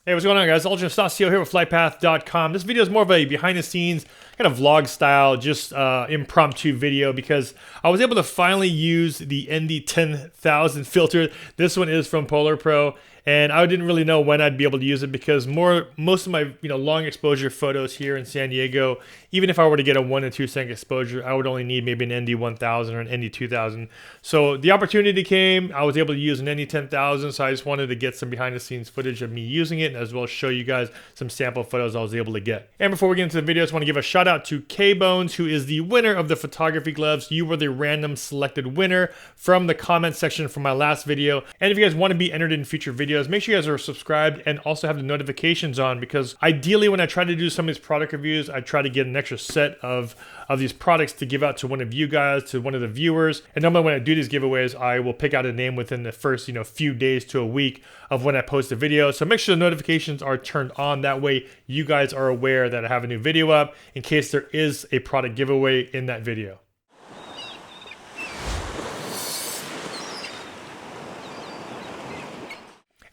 Hey, what's going on, guys? Ultra Stasio here with FlytPath.com. This video is more of a behind-the-scenes kind of vlog style, just impromptu video because I was able to finally use the ND10K filter. This one is from PolarPro, and I didn't really know when I'd be able to use it because most of my long exposure photos here in San Diego, even if I were to get a 1 to 2 second exposure, I would only need maybe an ND1000 or an ND2000. So the opportunity came. I was able to use an ND10K, so I just wanted to get some behind-the-scenes footage of me using it, as well as show you guys some sample photos I was able to get. And before we get into the video, I just want to give a shout out to K-Bones, who is the winner of the photography gloves. You were the random selected winner from the comment section from my last video. And if you guys want to be entered in future videos, make sure you guys are subscribed and also have the notifications on, because ideally when I try to do some of these product reviews, I try to get an extra set of these products to give out to one of you guys, to one of the viewers. And normally when I do these giveaways, I will pick out a name within the first few days to a week of when I post a video. So make sure the notifications are turned on. That way you guys are aware that I have a new video up in case there is a product giveaway in that video.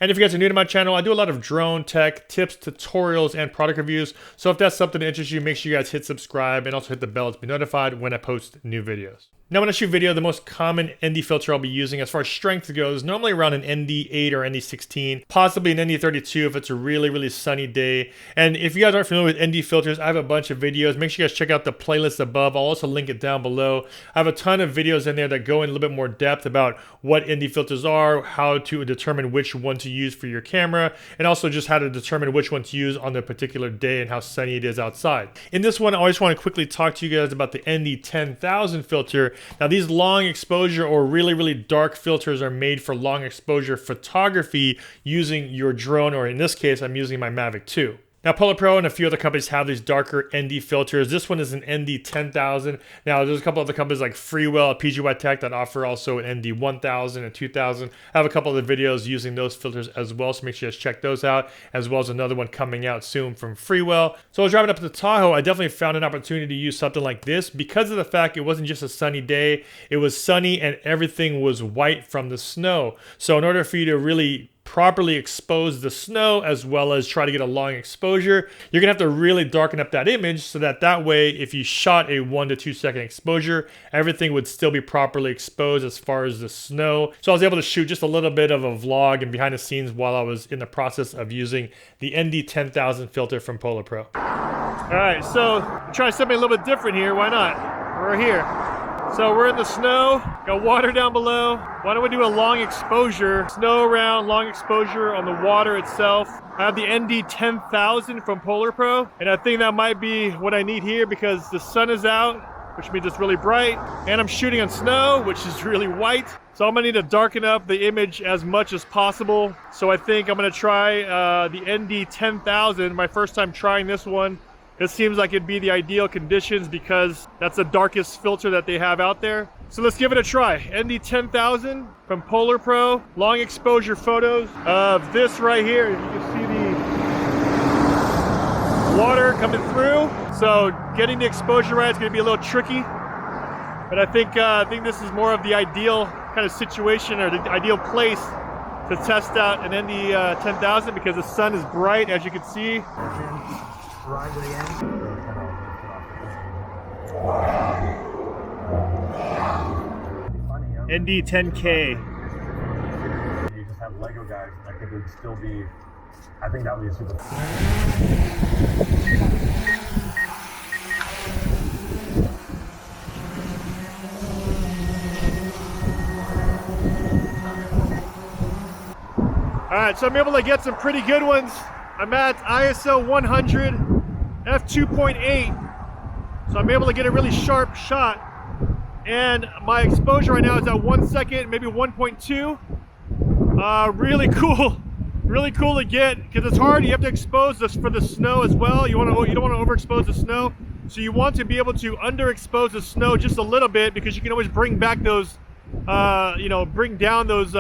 And if you guys are new to my channel, I do a lot of drone tech tips, tutorials, and product reviews. So if that's something that interests you, make sure you guys hit subscribe and also hit the bell to be notified when I post new videos. Now, when I shoot video, the most common ND filter I'll be using as far as strength goes, normally around an ND8 or ND16, possibly an ND32 if it's a really, really sunny day. And if you guys aren't familiar with ND filters, I have a bunch of videos. Make sure you guys check out the playlist above. I'll also link it down below. I have a ton of videos in there that go in a little bit more depth about what ND filters are, how to determine which one to use for your camera, and also just how to determine which one to use on the particular day and how sunny it is outside. In this one, I always want to quickly talk to you guys about the ND10K filter. Now, these long exposure or really, really dark filters are made for long exposure photography using your drone, or in this case, I'm using my Mavic 2. Now, PolarPro and a few other companies have these darker ND filters. This one is an ND10K. Now, there's a couple other companies like Freewell, PGY Tech that offer also an ND1000 and 2000. I have a couple of the videos using those filters as well, so make sure you guys check those out, as well as another one coming out soon from Freewell. So I was driving up to Tahoe. I definitely found an opportunity to use something like this because of the fact it wasn't just a sunny day. It was sunny and everything was white from the snow. So in order for you to really properly expose the snow as well as try to get a long exposure, you're gonna have to really darken up that image so that way if you shot a 1 to 2 second exposure, everything would still be properly exposed as far as the snow. So I was able to shoot just a little bit of a vlog and behind the scenes while I was in the process of using the ND10K filter from PolarPro. All right, so I'm trying something a little bit different here. Why not? We're here. So we're in the snow, got water down below. Why don't we do a long exposure? Snow around, long exposure on the water itself. I have the ND10K from PolarPro, and I think that might be what I need here because the sun is out, which means it's really bright, and I'm shooting on snow, which is really white. So I'm gonna need to darken up the image as much as possible. So I think I'm gonna try the ND10K, my first time trying this one. It seems like it'd be the ideal conditions because that's the darkest filter that they have out there. So let's give it a try. ND10K from PolarPro, long exposure photos of this right here. You can see the water coming through. So getting the exposure right is gonna be a little tricky, but I think this is more of the ideal kind of situation or the ideal place to test out an ND10K because the sun is bright, as you can see. Right to the end. ND10K. You just have Lego guys, I think it would still be, I think that would be super. All right, so I'm able to get some pretty good ones. I'm at ISO 100, f2.8, so I'm able to get a really sharp shot. And my exposure right now is at 1 second, maybe 1.2. Really cool to get because it's hard. You have to expose this for the snow as well. You don't want to overexpose the snow, so you want to be able to underexpose the snow just a little bit because you can always bring back those, bring down those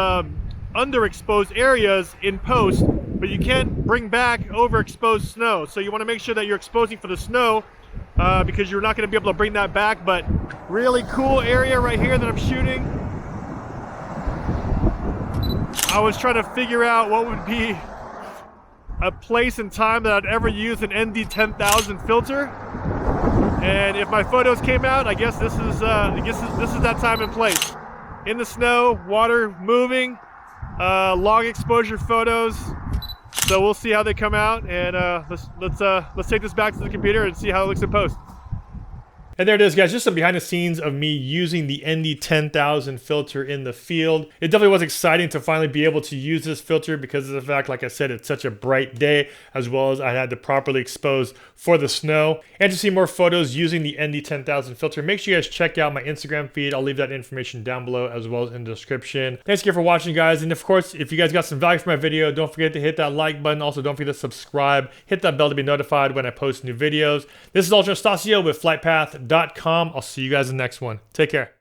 underexposed areas in post. But you can't bring back overexposed snow. So you want to make sure that you're exposing for the snow because you're not going to be able to bring that back. But really cool area right here that I'm shooting. I was trying to figure out what would be a place and time that I'd ever use an ND10,000 filter. And if my photos came out, I guess this is that time and place. In the snow, water moving, long exposure photos. So we'll see how they come out, and let's take this back to the computer and see how it looks in post. And there it is, guys, just some behind the scenes of me using the ND10,000 filter in the field. It definitely was exciting to finally be able to use this filter because of the fact, like I said, it's such a bright day, as well as I had to properly expose for the snow. And to see more photos using the ND10,000 filter, make sure you guys check out my Instagram feed. I'll leave that information down below as well as in the description. Thanks again for watching, guys. And of course, if you guys got some value from my video, don't forget to hit that like button. Also, don't forget to subscribe. Hit that bell to be notified when I post new videos. This is Ultra Stasio with FlytPath.com. I'll see you guys in the next one. Take care.